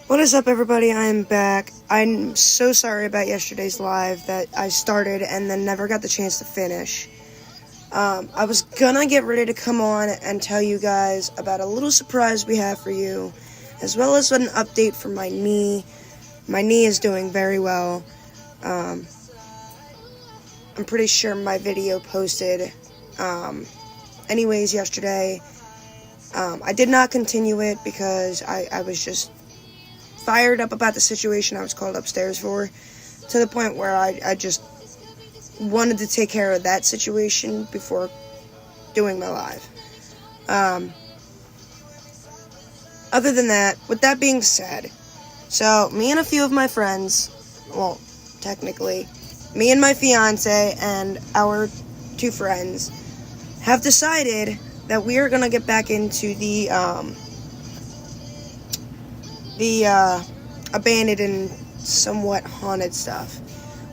What is up, everybody? I am back. I'm so sorry about yesterday's live that I started and then never got the chance to finish. I was gonna get ready to come on and tell you guys about a little surprise we have for you, as well as an update for my knee. My knee is doing very well. I'm pretty sure my video posted anyways yesterday. I did not continue it because I was just fired up about the situation I was called upstairs for, to the point where I just wanted to take care of that situation before doing my live. Other than that, with that being said, so me and a few of my friends, well, technically, me and my fiance and our two friends have decided that we are going to get back into the abandoned and somewhat haunted stuff.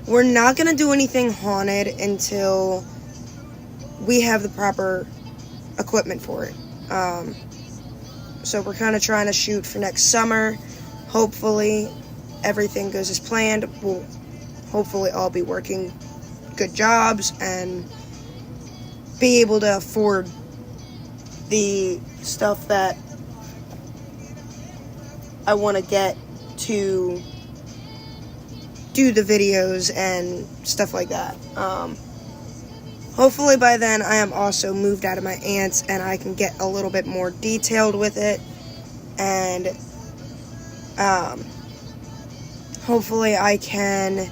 We're not going to do anything haunted until we have the proper equipment for it. So we're kind of trying to shoot for next summer. Hopefully everything goes as planned. We'll hopefully all be working good jobs and be able to afford the stuff that I want to get to do the videos and stuff like that. Hopefully by then I am also moved out of my aunt's and I can get a little bit more detailed with it, and hopefully I can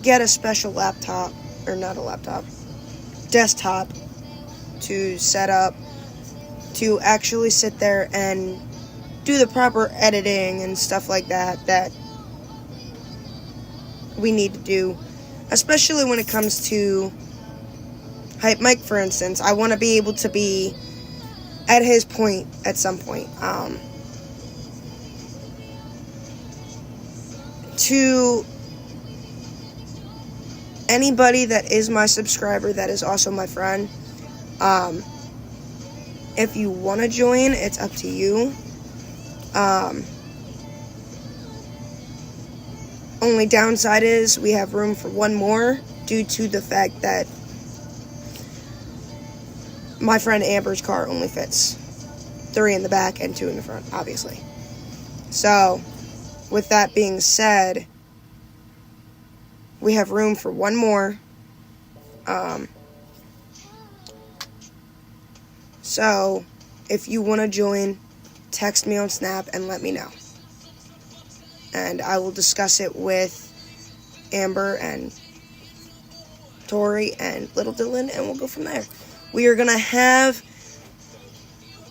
get a special laptop, or not a laptop, desktop to set up to actually sit there and do the proper editing and stuff like that we need to do, especially when it comes to Hype Mike, for instance. I want to be able to be at his point at some point. To anybody that is my subscriber that is also my friend, if you want to join, it's up to you. Only downside is we have room for one more due to the fact that my friend Amber's car only fits 3 in the back and 2 in the front, obviously. So, with that being said, we have room for one more. So, if you want to join, text me on Snap and let me know. And I will discuss it with Amber and Tori and Little Dylan, and we'll go from there. We are going to have...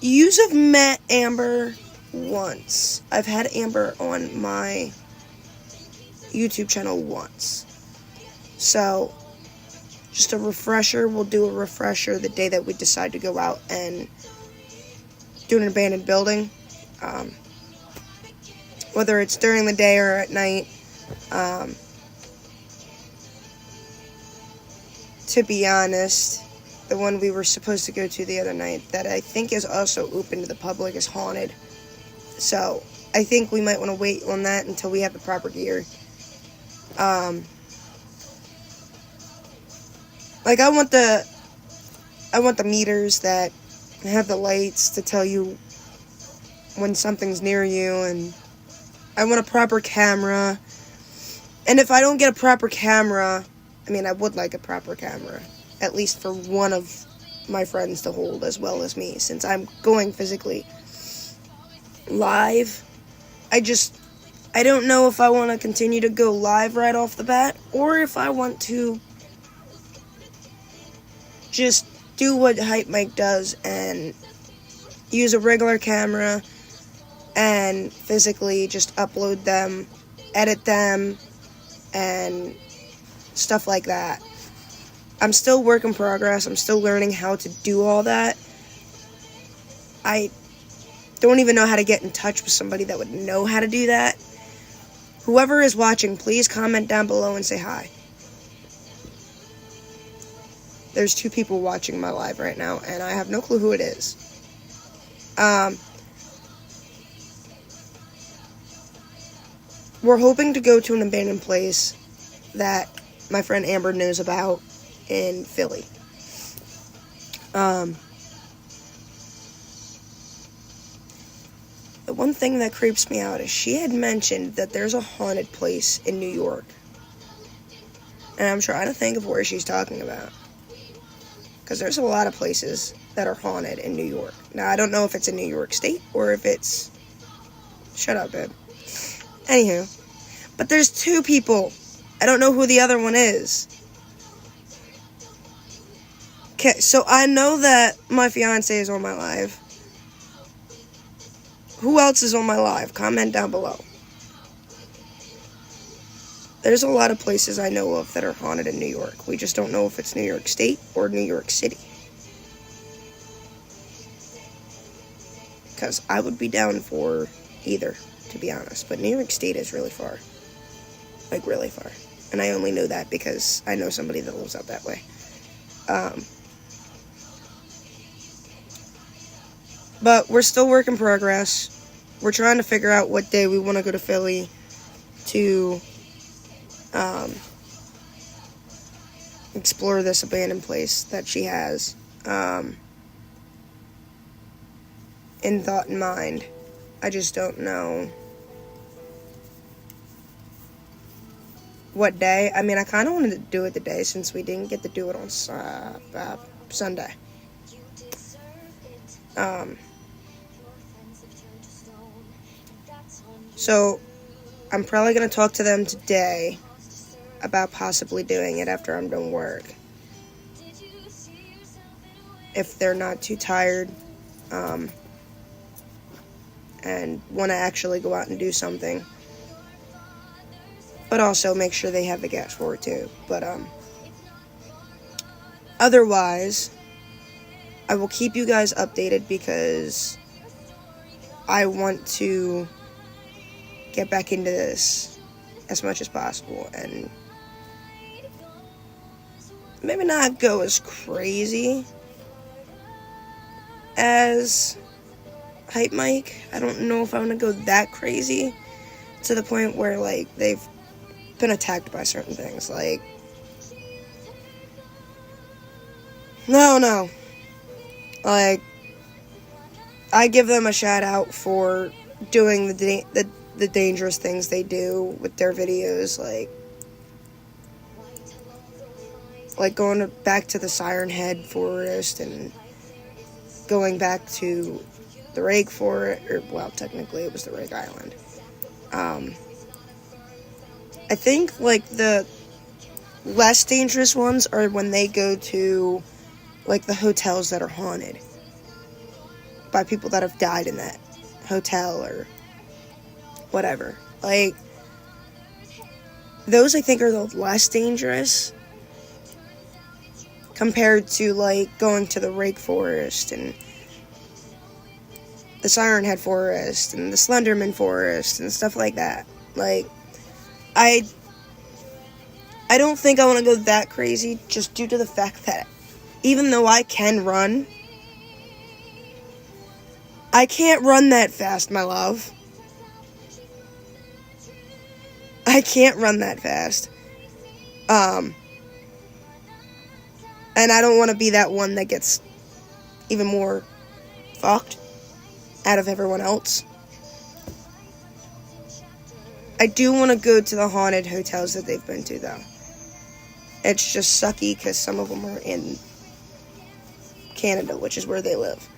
Yous have met Amber once. I've had Amber on my YouTube channel once. So, just a refresher. We'll do a refresher the day that we decide to go out and do an abandoned building. Whether it's during the day or at night. To be honest, the one we were supposed to go to the other night that I think is also open to the public is haunted. So, I think we might want to wait on that until we have the proper gear. Like, I want the meters that have the lights to tell you when something's near you, and I want a proper camera. And if I don't get a proper camera, I mean, I would like a proper camera, at least for one of my friends to hold as well as me, since I'm going physically live. I don't know if I want to continue to go live right off the bat, or if I want to just do what Hype Mike does and use a regular camera and physically just upload them, edit them, and stuff like that. I'm still work in progress. I'm still learning how to do all that. I don't even know how to get in touch with somebody that would know how to do that. Whoever is watching, please comment down below and say hi. There's 2 people watching my live right now, and I have no clue who it is. we're hoping to go to an abandoned place that my friend Amber knows about in Philly. The one thing that creeps me out is she had mentioned that there's a haunted place in New York. And I'm trying to think of where she's talking about. Because there's a lot of places that are haunted in New York. Now, I don't know if it's in New York State or if it's... Shut up, babe. Anywho. But there's 2 people. I don't know who the other one is. Okay, so I know that my fiance is on my live. Who else is on my live? Comment down below. There's a lot of places I know of that are haunted in New York. We just don't know if it's New York State or New York City. Because I would be down for either, to be honest. But New York State is really far. Like, really far. And I only know that because I know somebody that lives out that way. But we're still work in progress. We're trying to figure out what day we want to go to Philly to explore this abandoned place that she has in thought and mind. I just don't know what day. I mean, I kind of wanted to do it today since we didn't get to do it on Sunday. So, I'm probably going to talk to them today about possibly doing it after I'm done work. If they're not too tired, and want to actually go out and do something. But also make sure they have the gas for it too. But, otherwise, I will keep you guys updated because I want to get back into this as much as possible and maybe not go as crazy as Hype Mike. I don't know if I want to go that crazy to the point where, like, they've been attacked by certain things. Like, no. Like, I give them a shout out for doing the dangerous things they do with their videos, like going back to the Siren Head Forest and going back to the Rake Forest, or, well, technically it was the Rake Island. I think, like, the less dangerous ones are when they go to, like, the hotels that are haunted by people that have died in that hotel or whatever. Like, those I think are the less dangerous compared to, like, going to the Rake Forest and the Siren Head Forest and the Slenderman Forest and stuff like that. Like, I don't think I want to go that crazy just due to the fact that even though I can run, I can't run that fast, my love. I can't run that fast. And I don't want to be that one that gets even more fucked out of everyone else. I do want to go to the haunted hotels that they've been to, though. It's just sucky because some of them are in Canada, which is where they live.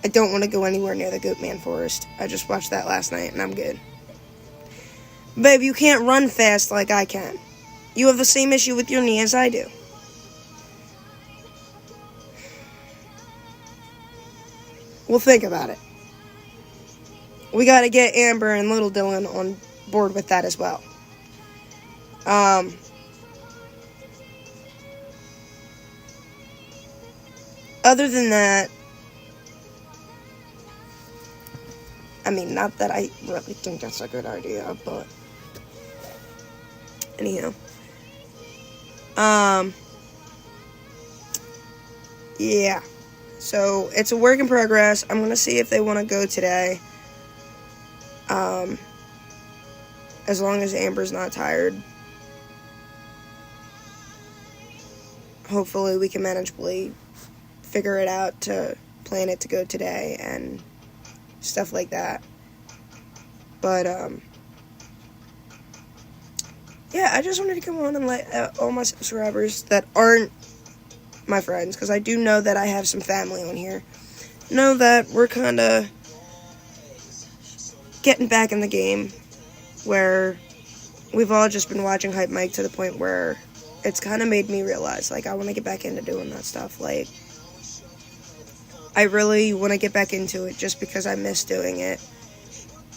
I don't want to go anywhere near the Goatman Forest. I just watched that last night, and I'm good. Babe, you can't run fast like I can. You have the same issue with your knee as I do. Well, think about it. We gotta get Amber and Little Dylan on board with that as well. Other than that, I mean, not that I really think that's a good idea, but anyhow. Yeah. So it's a work in progress. I'm gonna see if they want to go today. As long as Amber's not tired. Hopefully we can manageably figure it out to plan it to go today and stuff like that. But, yeah, I just wanted to come on and let all my subscribers that aren't my friends, because I do know that I have some family on here, know that we're kind of getting back in the game, where we've all just been watching Hype Mike to the point where it's kind of made me realize, like, I want to get back into doing that stuff. Like, I really want to get back into it just because I miss doing it.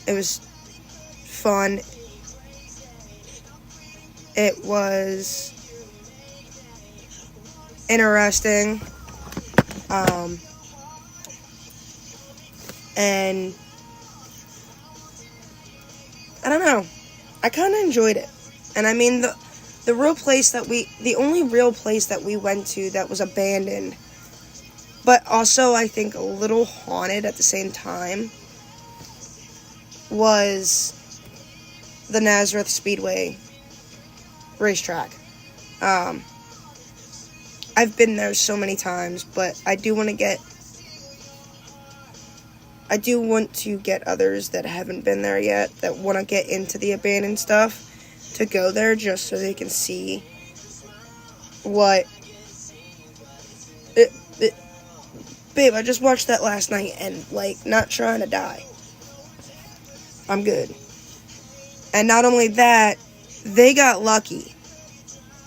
It was fun. It was interesting. And I don't know. I kind of enjoyed it. And I mean, the only real place that we went to that was abandoned, but also I think a little haunted at the same time, was the Nazareth Speedway racetrack. I've been there so many times, but I do want to get others that haven't been there yet, that want to get into the abandoned stuff, to go there just so they can see what... Babe, I just watched that last night and, like, not trying to die. I'm good. And not only that, they got lucky.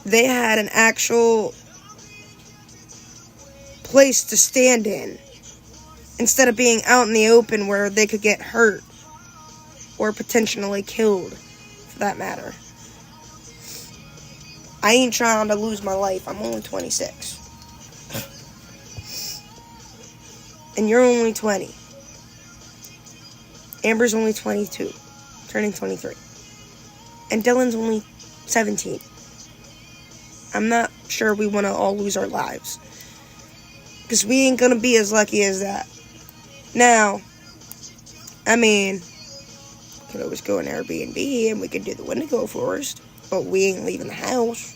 They had an actual place to stand in, instead of being out in the open where they could get hurt or potentially killed, for that matter. I ain't trying to lose my life. I'm only 26. And you're only 20. Amber's only 22, turning 23. And Dylan's only 17. I'm not sure we want to all lose our lives, because we ain't gonna be as lucky as that. Now, I mean, we could always go in Airbnb and we could do the Wendigo Forest, but we ain't leaving the house.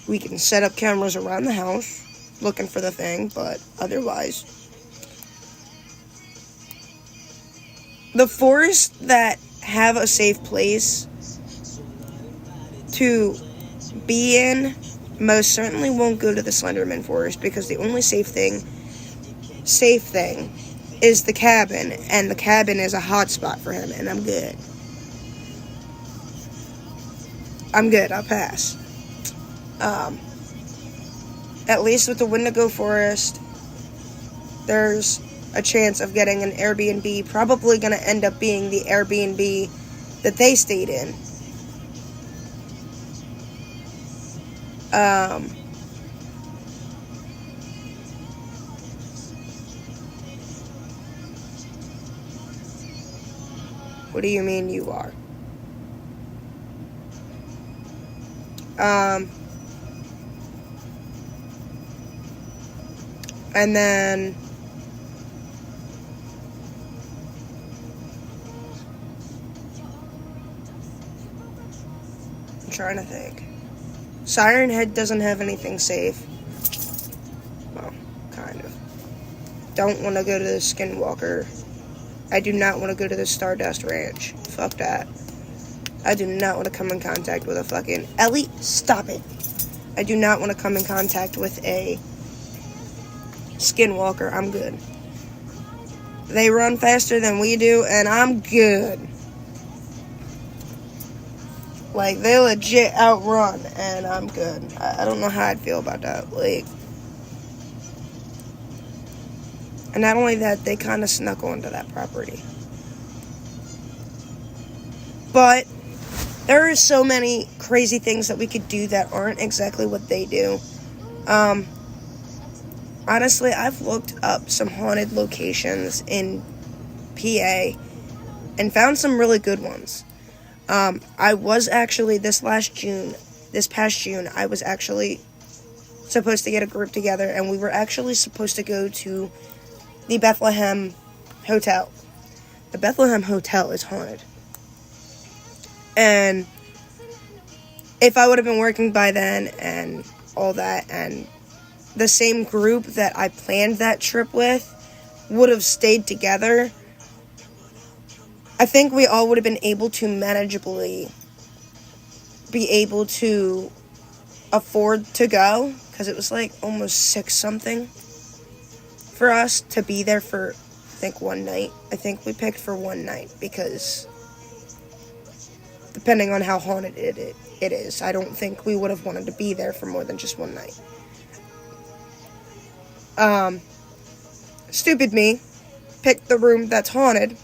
We can set up cameras around the house looking for the thing, but otherwise, the forests that have a safe place to be in most certainly won't go to the Slenderman Forest, because the only safe thing is the cabin, and the cabin is a hot spot for him, and I'm good. I'll pass. At least with the Wendigo Forest, there's a chance of getting an Airbnb, probably going to end up being the Airbnb that they stayed in. What do you mean you are? And then I'm trying to think. Siren Head doesn't have anything safe. Well, kind of. Don't want to go to the Skinwalker. I do not want to go to the Stardust Ranch. Fuck that. I do not want to come in contact with a fucking... Ellie, stop it. I do not want to come in contact with a Skinwalker. I'm good. They run faster than we do, and I'm good. Like, they legit outrun, and I'm good. I don't know how I'd feel about that. Like, and not only that, they kind of snuck onto that property. But there are so many crazy things that we could do that aren't exactly what they do. Honestly, I've looked up some haunted locations in PA and found some really good ones. I was actually, this past June, I was actually supposed to get a group together, and we were actually supposed to go to the Bethlehem Hotel. The Bethlehem Hotel is haunted. And if I would have been working by then and all that, and the same group that I planned that trip with would have stayed together, I think we all would have been able to manageably be able to afford to go, because it was like almost 6 something for us to be there for, I think, one night. I think we picked for one night, because depending on how haunted it is, I don't think we would have wanted to be there for more than just one night. Stupid me picked the room that's haunted,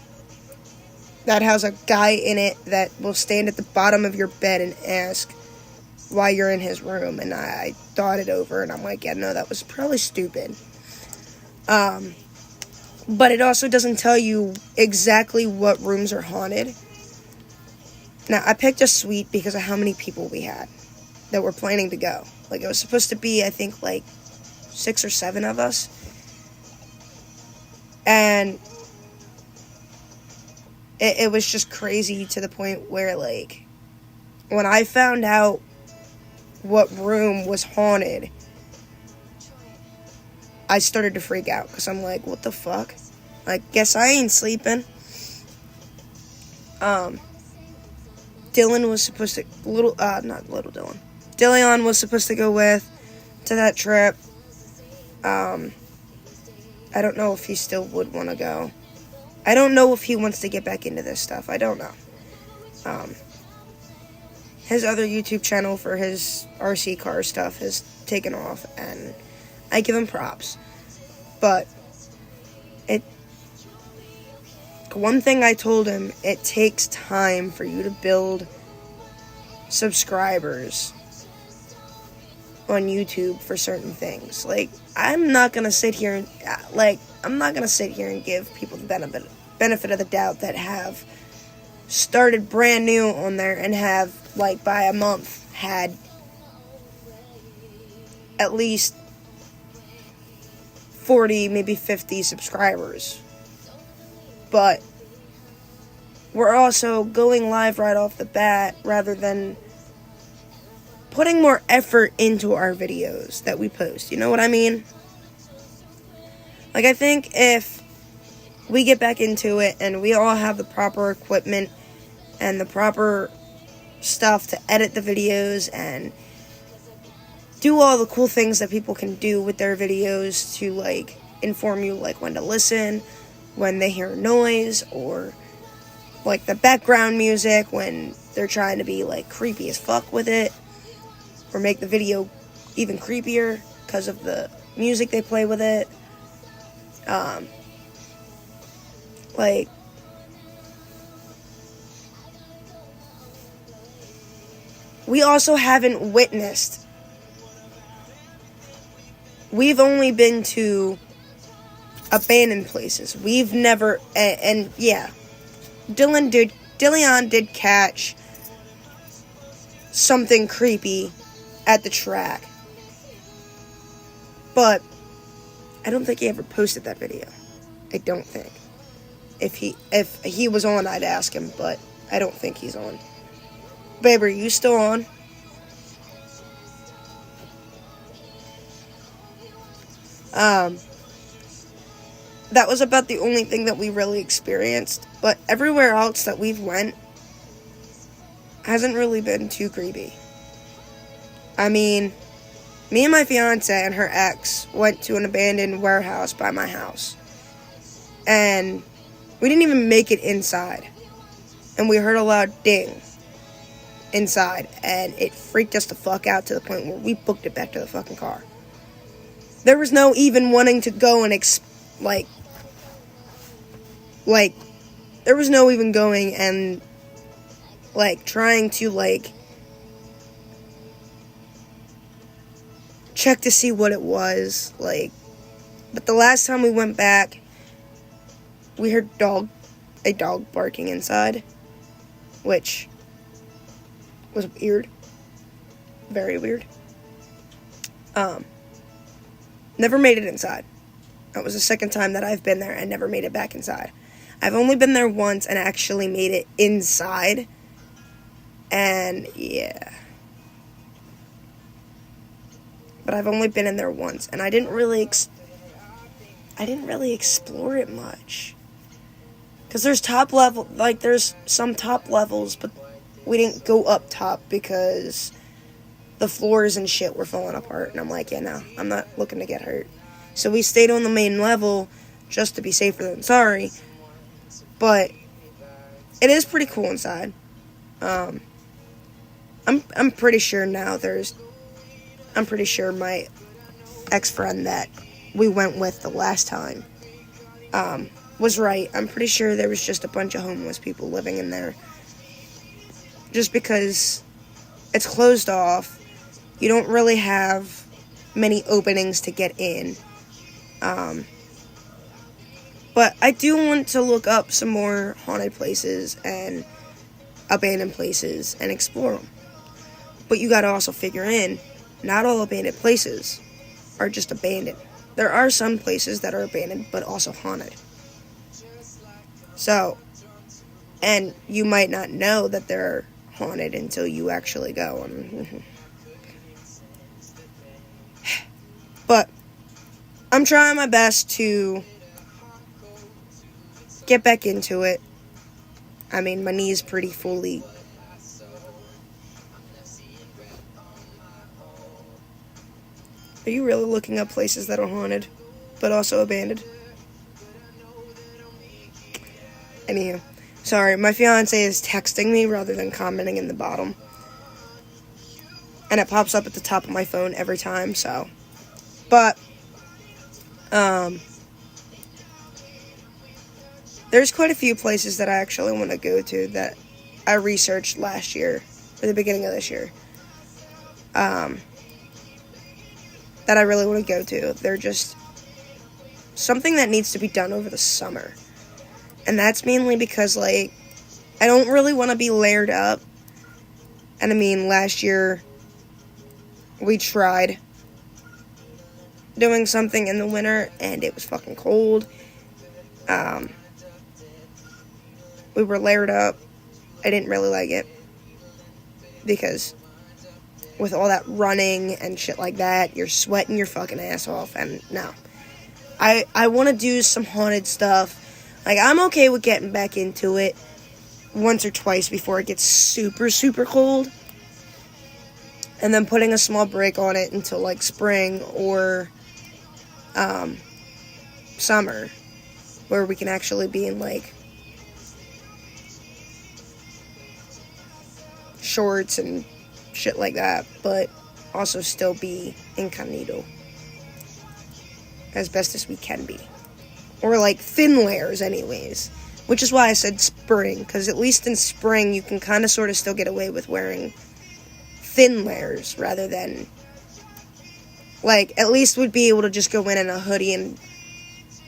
that has a guy in it that will stand at the bottom of your bed and ask why you're in his room. And I thought it over, and I'm like, yeah, no, that was probably stupid. But it also doesn't tell you exactly what rooms are haunted. Now, I picked a suite because of how many people we had that were planning to go. Like, it was supposed to be, I think, like 6 or 7 of us. And it was just crazy to the point where, like, when I found out what room was haunted, I started to freak out, because I'm like, what the fuck? I guess I ain't sleeping. Dylan was supposed to, Dillion was supposed to go with to that trip. I don't know if he still would want to go. I don't know if he wants to get back into this stuff. I don't know. His other YouTube channel for his RC car stuff has taken off, and I give him props. But one thing I told him, it takes time for you to build subscribers on YouTube for certain things. Like, I'm not gonna sit here and give people the benefit of the doubt that have started brand new on there and have, like, by a month had at least 40, maybe 50 subscribers. But we're also going live right off the bat, rather than putting more effort into our videos that we post. You know what I mean? Like, I think if we get back into it and we all have the proper equipment and the proper stuff to edit the videos and do all the cool things that people can do with their videos to, like, inform you, like, when to listen, when they hear noise, or, like, the background music when they're trying to be, like, creepy as fuck with it, or make the video even creepier because of the music they play with it. Like, we also haven't witnessed. We've only been to abandoned places. We've never, and yeah, Dillion did catch something creepy at the track, but I don't think he ever posted that video. I don't think. If he was on, I'd ask him, but I don't think he's on. Babe, are you still on? That was about the only thing that we really experienced, but everywhere else that we've went hasn't really been too creepy. I mean, me and my fiance and her ex went to an abandoned warehouse by my house, and we didn't even make it inside, and we heard a loud ding inside, and it freaked us the fuck out to the point where we booked it back to the fucking car. There was no even wanting to go and there was no even going and, like, trying to, like, check to see what it was, like. But the last time we went back, we heard a dog barking inside, which was weird. Very weird. Never made it inside. That was the second time that I've been there and never made it back inside. I've only been there once and actually made it inside. And yeah. But I've only been in there once, and I didn't really explore it much. Cause there's there's some top levels, but we didn't go up top because the floors and shit were falling apart. And I'm like, yeah, no, I'm not looking to get hurt. So we stayed on the main level just to be safer than sorry. But it is pretty cool inside. I'm pretty sure now I'm pretty sure my ex-friend that we went with the last time was right. I'm pretty sure there was just a bunch of homeless people living in there. Just because it's closed off. You don't really have many openings to get in. But I do want to look up some more haunted places and abandoned places and explore them. But you gotta also figure in, not all abandoned places are just abandoned. There are some places that are abandoned, but also haunted. So, and you might not know that they're haunted until you actually go. But I'm trying my best to get back into it. I mean, my knee's pretty fully. Are you really looking up places that are haunted, but also abandoned? Anywho, sorry, my fiance is texting me rather than commenting in the bottom. And it pops up at the top of my phone every time, so. But, there's quite a few places that I actually want to go to that I researched last year, or the beginning of this year. That I really want to go to. They're just something that needs to be done over the summer. And that's mainly because, I don't really want to be layered up. And I mean, last year, we tried doing something in the winter, and it was fucking cold. We were layered up. I didn't really like it. Because with all that running and shit like that, you're sweating your fucking ass off, and no. I want to do some haunted stuff. I'm okay with getting back into it once or twice before it gets super, super cold. And then putting a small break on it until, spring or, summer. Where we can actually be in, shorts and shit like that, but also still be incognito as best as we can be, or thin layers anyways, which is why I said spring, because at least in spring you can kind of sort of still get away with wearing thin layers rather than at least we'd be able to just go in a hoodie and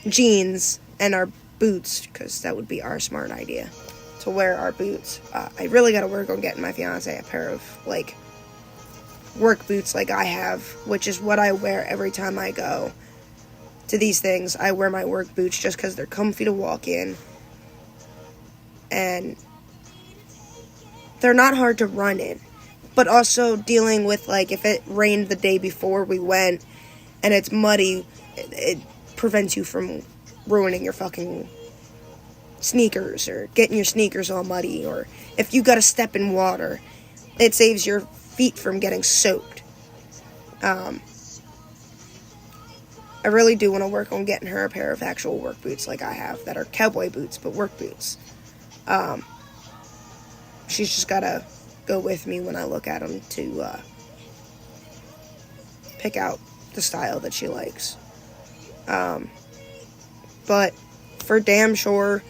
jeans and our boots, because that would be our smart idea, to wear our boots. I really gotta work on getting my fiance a pair of work boots like I have, which is what I wear every time I go to these things. I wear my work boots just because they're comfy to walk in, and they're not hard to run in. But also dealing with if it rained the day before we went and it's muddy, it prevents you from ruining your fucking sneakers or getting your sneakers all muddy, or if you gotta step in water, it saves your feet from getting soaked. I really do want to work on getting her a pair of actual work boots like I have, that are cowboy boots, but work boots. She's just gotta go with me when I look at them to pick out the style that she likes. But for damn sure,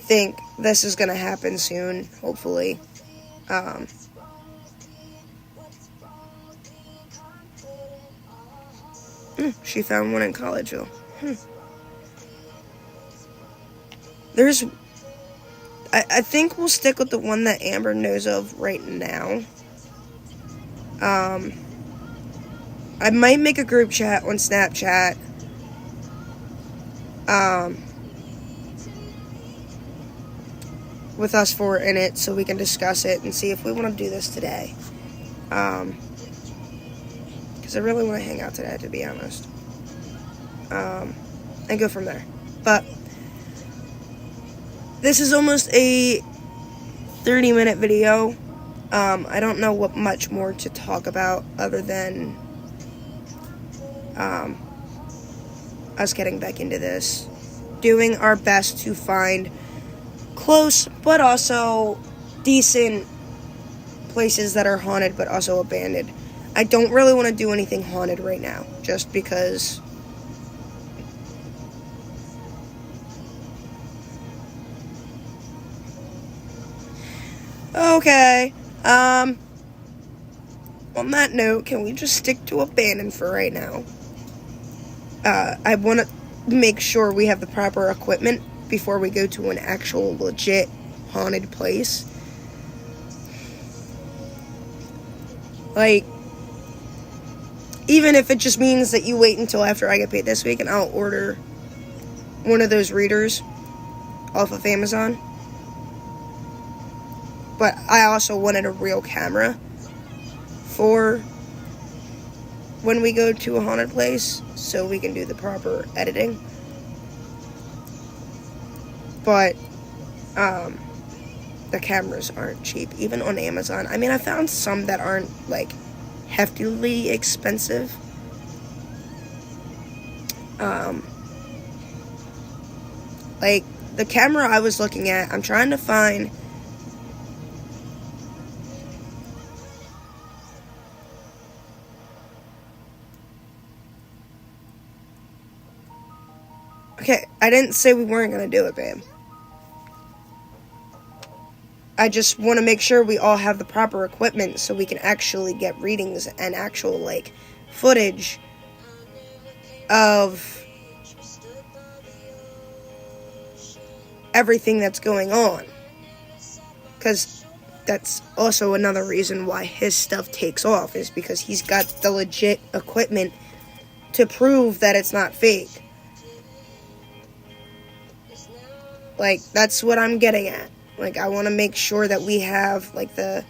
think this is gonna happen soon, hopefully. She found one in Collegeville. I think we'll stick with the one that Amber knows of right now. I might make a group chat on Snapchat. With us four in it, so we can discuss it and see if we want to do this today. Because I really want to hang out today, to be honest. And go from there. But this is almost a 30-minute video. I don't know what much more to talk about other than us getting back into this, doing our best to find close but also decent places that are haunted but also abandoned. I don't really want to do anything haunted right now, just because okay. On that note, can we just stick to abandoned for right now? I want to make sure we have the proper equipment before we go to an actual legit haunted place. Like, even if it just means that you wait until after I get paid this week and I'll order one of those readers off of Amazon. But I also wanted a real camera for when we go to a haunted place, so we can do the proper editing. But the cameras aren't cheap, even on Amazon. I mean, I found some that aren't like heftily expensive. Like the camera I was looking at, I'm trying to find. Okay, I didn't say we weren't gonna do it, babe. I just want to make sure we all have the proper equipment so we can actually get readings and actual, like, footage of everything that's going on. Because that's also another reason why his stuff takes off, is because he's got the legit equipment to prove that it's not fake. Like, that's what I'm getting at. Like, I want to make sure that we have, like, the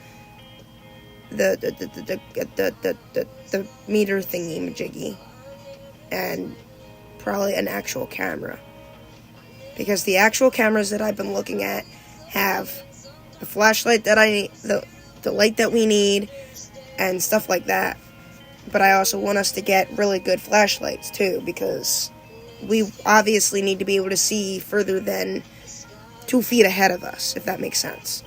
meter thingy-majiggy. And probably an actual camera. Because the actual cameras that I've been looking at have the flashlight that I need, the light that we need, and stuff like that. But I also want us to get really good flashlights, too, because we obviously need to be able to see further than 2 feet ahead of us, if that makes sense.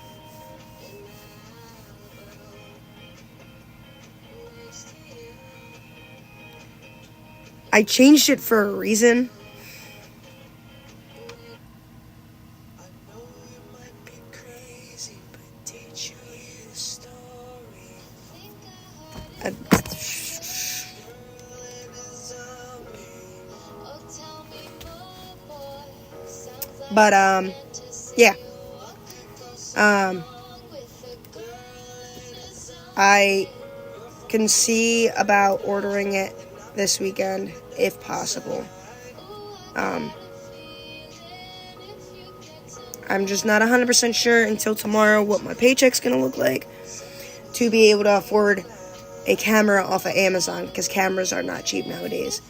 I changed it for a reason. But, yeah. I can see about ordering it this weekend, if possible. I'm just not 100% sure until tomorrow what my paycheck's gonna look like to be able to afford a camera off of Amazon, because cameras are not cheap nowadays.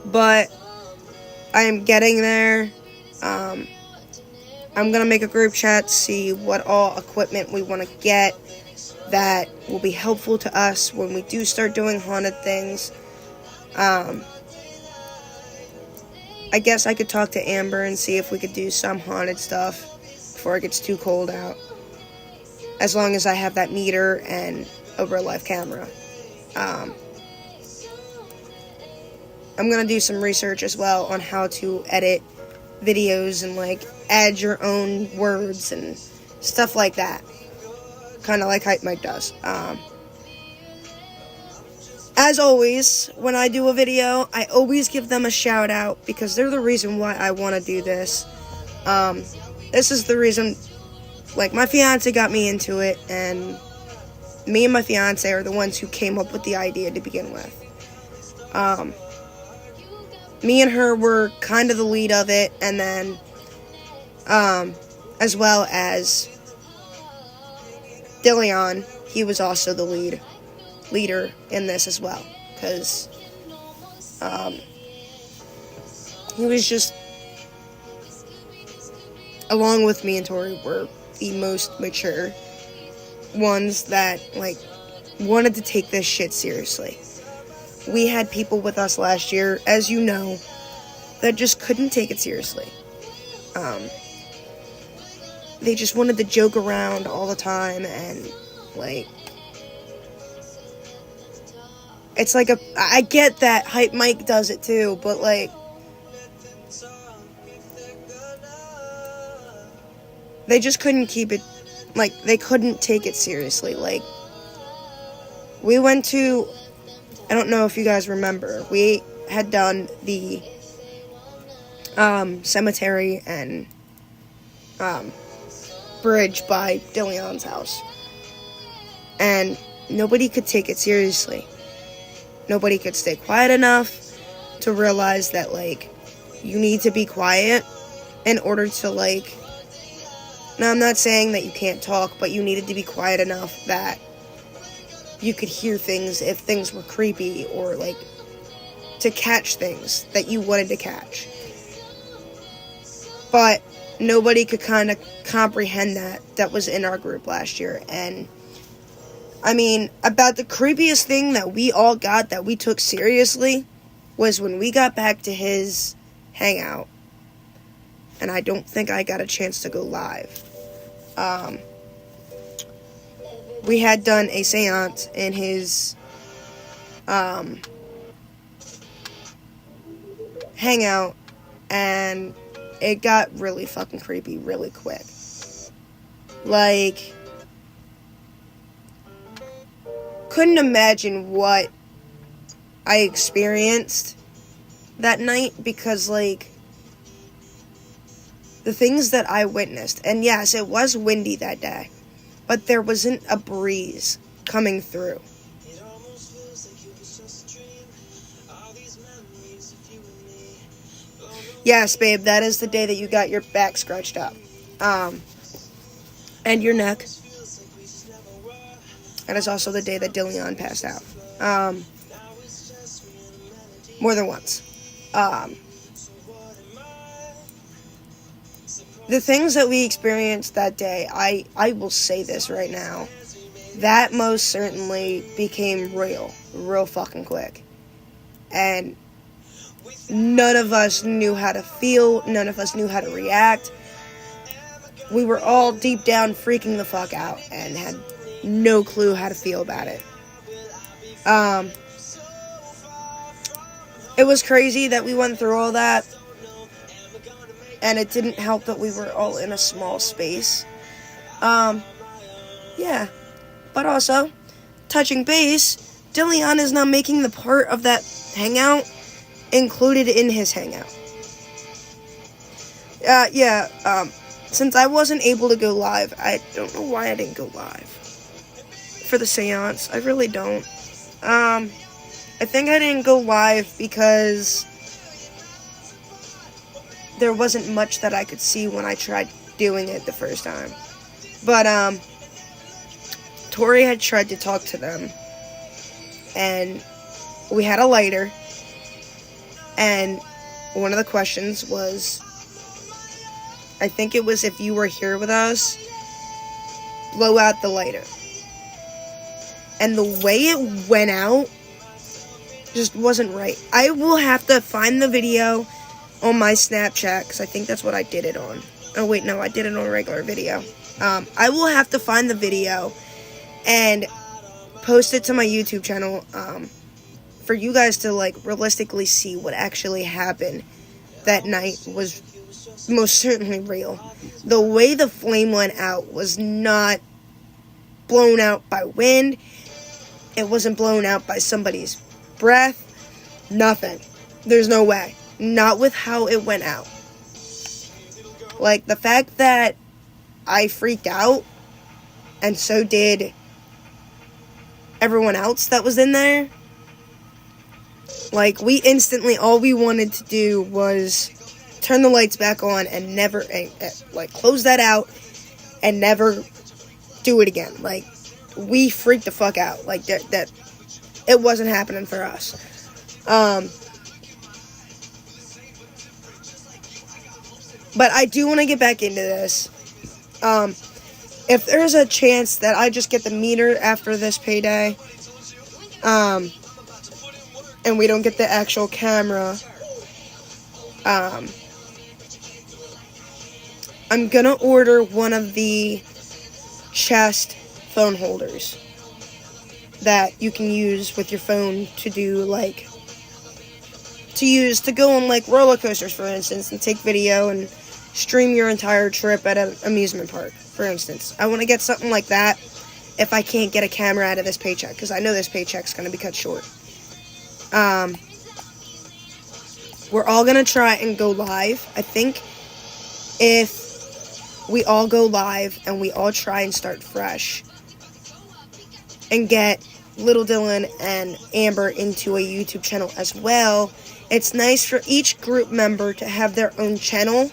But I am getting there. I'm going to make a group chat, see what all equipment we want to get that will be helpful to us when we do start doing haunted things. I guess I could talk to Amber and see if we could do some haunted stuff before it gets too cold out. As long as I have that meter and a real life camera. I'm going to do some research as well on how to edit videos and, like, add your own words and stuff like that. Kind of like Hype Mike does. As always, when I do a video, I always give them a shout out because they're the reason why I want to do this. This is the reason, like, my fiance got me into it, and me and my fiance are the ones who came up with the idea to begin with. Me and her were kind of the lead of it, and then, as well as Dillion, he was also the leader in this as well, because, he was just, along with me and Tori, were the most mature ones that, like, wanted to take this shit seriously. We had people with us last year, as you know, that just couldn't take it seriously. They just wanted to joke around all the time, and, like, it's like I get that Hype Mike does it too, but, like, they just couldn't keep it, like, they couldn't take it seriously. Like, we went to, I don't know if you guys remember, we had done the cemetery and bridge by Dillion's house, and nobody could take it seriously. Nobody could stay quiet enough to realize that, like, you need to be quiet in order to, like, now I'm not saying that you can't talk, but you needed to be quiet enough that you could hear things if things were creepy, or, like, to catch things that you wanted to catch. But nobody could kind of comprehend that was in our group last year. And, I mean, about the creepiest thing that we all got that we took seriously was when we got back to his hangout. And I don't think I got a chance to go live. We had done a seance in his hangout, and it got really fucking creepy really quick. Like, couldn't imagine what I experienced that night, because, like, the things that I witnessed, and yes, it was windy that day, but there wasn't a breeze coming through. Yes, babe, that is the day that you got your back scratched up. And your neck. That is also the day that Dillion passed out. More than once. The things that we experienced that day, I will say this right now, that most certainly became real fucking quick. And none of us knew how to feel, none of us knew how to react. We were all deep down freaking the fuck out and had no clue how to feel about it. It was crazy that we went through all that. And it didn't help that we were all in a small space. Yeah. But also, touching base, Dillion is now making the part of that hangout included in his hangout. Since I wasn't able to go live, I don't know why I didn't go live for the seance. I really don't. I think I didn't go live because there wasn't much that I could see when I tried doing it the first time. But, Tori had tried to talk to them, and we had a lighter, and one of the questions was, I think it was, if you were here with us, blow out the lighter. And the way it went out just wasn't right. I will have to find the video on my Snapchat, because I think that's what I did it on. Oh, wait, no, I did it on a regular video. I will have to find the video and post it to my YouTube channel for you guys to, like, realistically see what actually happened that night was most certainly real. The way the flame went out was not blown out by wind. It wasn't blown out by somebody's breath. Nothing. There's no way. Not with how it went out. Like, the fact that I freaked out, and so did everyone else that was in there. Like, we instantly, all we wanted to do was turn the lights back on and never, like, close that out and never do it again. Like, we freaked the fuck out. Like, that it wasn't happening for us. But I do want to get back into this. If there's a chance that I just get the meter after this payday, and we don't get the actual camera, I'm gonna order one of the chest phone holders that you can use with your phone to do, like, to go on, like, roller coasters, for instance, and take video and stream your entire trip at an amusement park, for instance. I want to get something like that if I can't get a camera out of this paycheck, because I know this paycheck's going to be cut short. We're all going to try and go live. I think if we all go live and we all try and start fresh and get Little Dylan and Amber into a YouTube channel as well, it's nice for each group member to have their own channel.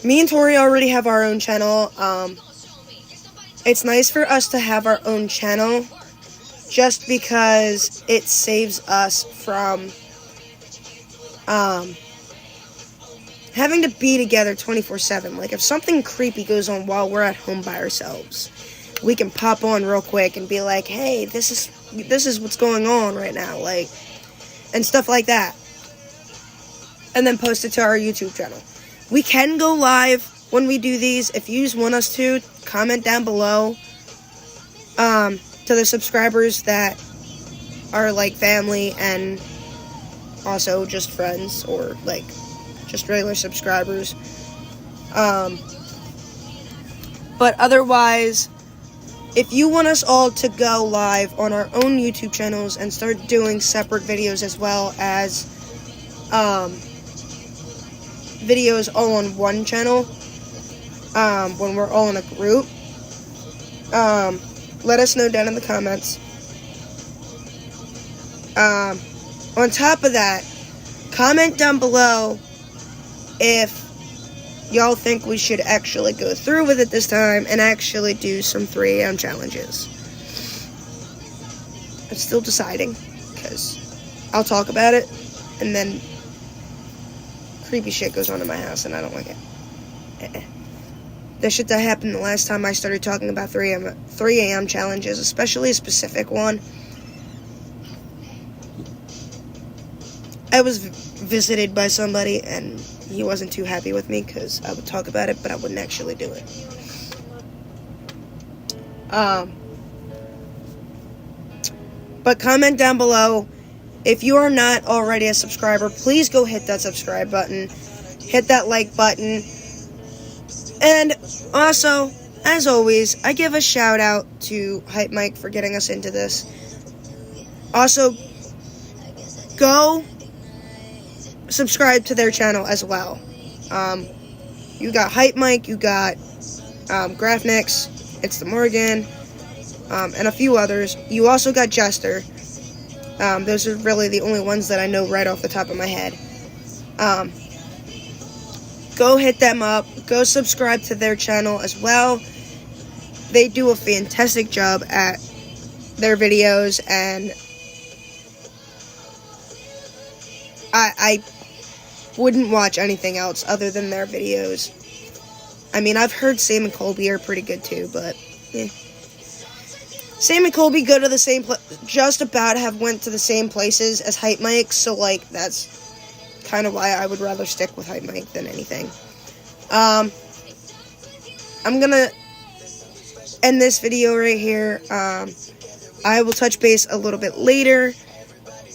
Me and Tori already have our own channel. It's nice for us to have our own channel just because it saves us from having to be together 24/7. Like, if something creepy goes on while we're at home by ourselves, we can pop on real quick and be like, hey, this is what's going on right now, like, and stuff like that. And then post it to our YouTube channel. We can go live when we do these. If you want us to, comment down below. To the subscribers that are, like, family and also just friends, or, like, just regular subscribers. But otherwise, if you want us all to go live on our own YouTube channels and start doing separate videos as well as videos all on one channel, when we're all in a group, let us know down in the comments. On top of that, comment down below if y'all think we should actually go through with it this time and actually do some 3 AM challenges. I'm still deciding, because I'll talk about it, and then creepy shit goes on in my house, and I don't like it. The shit that happened the last time I started talking about 3 AM challenges, especially a specific one, I was visited by somebody, and he wasn't too happy with me because I would talk about it, but I wouldn't actually do it. But comment down below. If you are not already a subscriber, please go hit that subscribe button. Hit that like button. And also, as always, I give a shout out to Hype Mike for getting us into this. Also, go subscribe to their channel as well. You got Hype Mike, you got Graphnix, It's the Morgan, and a few others. You also got Jester. Those are really the only ones that I know right off the top of my head. Go hit them up. Go subscribe to their channel as well. They do a fantastic job at their videos, and I wouldn't watch anything else other than their videos. I mean, I've heard Sam and Colby are pretty good too, but Sam and Colby go to the same just about have went to the same places as Hype Mike, so, like, that's kind of why I would rather stick with Hype Mike than anything. I'm gonna end this video right here. I will touch base a little bit later,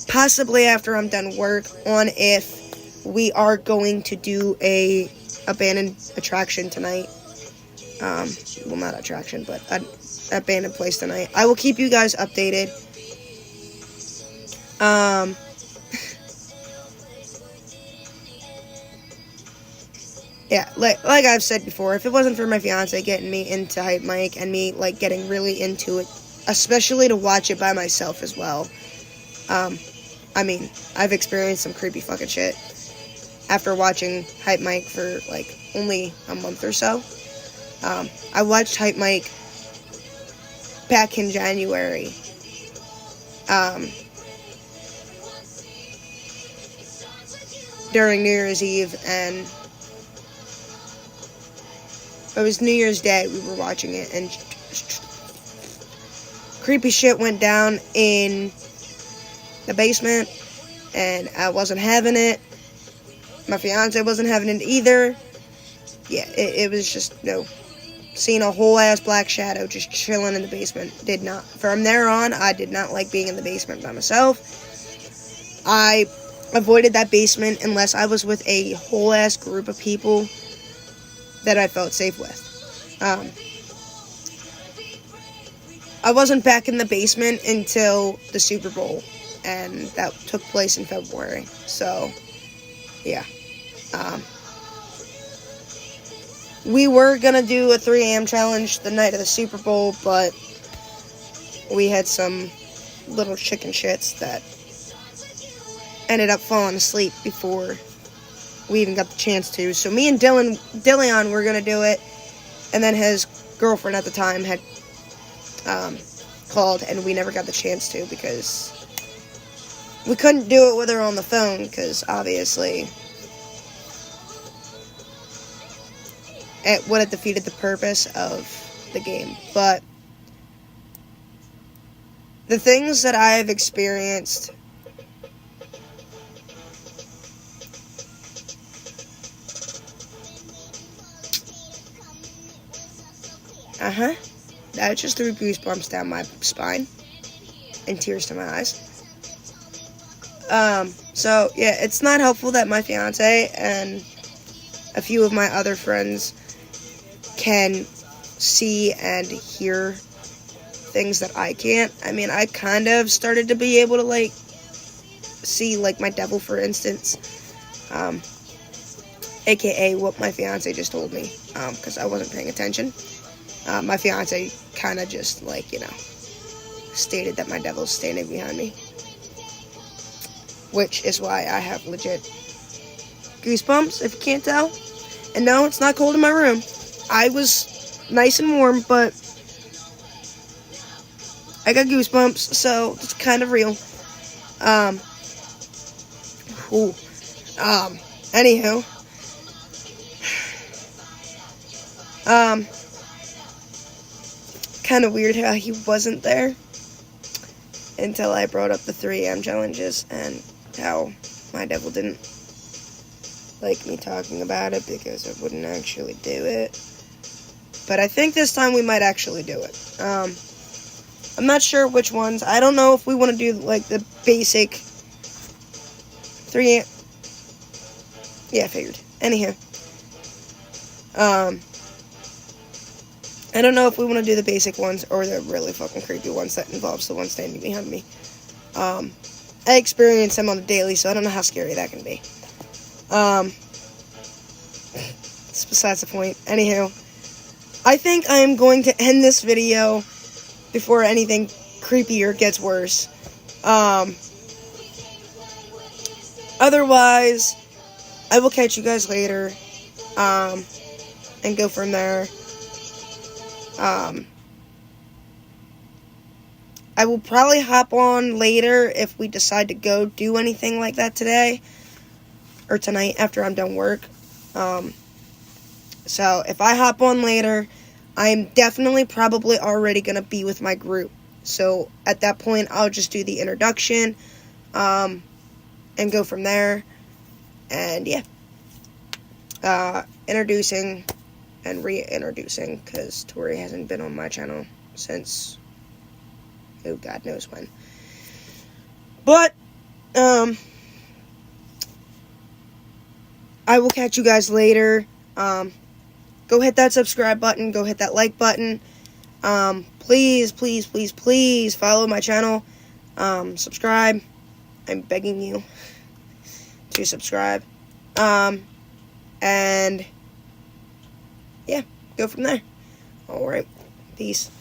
possibly after I'm done work, on if we are going to do a abandoned attraction tonight. Well, not attraction, but an abandoned place tonight. I will keep you guys updated. Yeah, like I've said before, if it wasn't for my fiance getting me into Hype Mike and me, like, getting really into it especially to watch it by myself as well. I mean, I've experienced some creepy fucking shit after watching Hype Mike for, like, only a month or so. I watched Hype Mike back in January. During New Year's Eve, and it was New Year's Day we were watching it, and creepy shit went down in the basement, and I wasn't having it. My fiance wasn't having it either. Yeah, it was just, seeing a whole ass black shadow just chilling in the basement. From there on, I did not like being in the basement by myself. I avoided that basement unless I was with a whole ass group of people that I felt safe with. I wasn't back in the basement until the Super Bowl, and that took place in February. So, yeah. We were gonna do a 3 a.m. challenge the night of the Super Bowl, but we had some little chicken shits that ended up falling asleep before we even got the chance to. So me and Dillion were gonna do it, and then his girlfriend at the time had called, and we never got the chance to because we couldn't do it with her on the phone, because obviously it would have defeated the purpose of the game. But the things that I have experienced that just threw goosebumps down my spine and tears to my eyes. So yeah, it's not helpful that my fiance and a few of my other friends can see and hear things that I can't. I mean, I kind of started to be able to, like, see, like, my devil, for instance. AKA what my fiance just told me, because I wasn't paying attention. My fiance kind of just, like, stated that my devil's standing behind me. Which is why I have legit goosebumps, if you can't tell. And no, it's not cold in my room. I was nice and warm, but I got goosebumps, so it's kind of real. Anywho. Kind of weird how he wasn't there until I brought up the 3 a.m. challenges, and how my devil didn't like me talking about it because I wouldn't actually do it. But I think this time we might actually do it. I'm not sure which ones. I don't know if we want to do, like, the basic 3 a.m. Yeah, I figured. Anyhow. I don't know if we want to do the basic ones or the really fucking creepy ones that involves the one standing behind me. I experience them on the daily, so I don't know how scary that can be. It's besides the point. Anywho, I think I am going to end this video before anything creepier gets worse. Otherwise, I will catch you guys later, and go from there. I will probably hop on later if we decide to go do anything like that today or tonight after I'm done work. So if I hop on later, I'm definitely probably already going to be with my group. So at that point, I'll just do the introduction, and go from there. And yeah, introducing and reintroducing, because Tori hasn't been on my channel since, oh, God knows when. But, I will catch you guys later. Go hit that subscribe button. Go hit that like button. Please, please, please, please follow my channel. Subscribe. I'm begging you to subscribe. And yeah, go from there. Alright. Peace.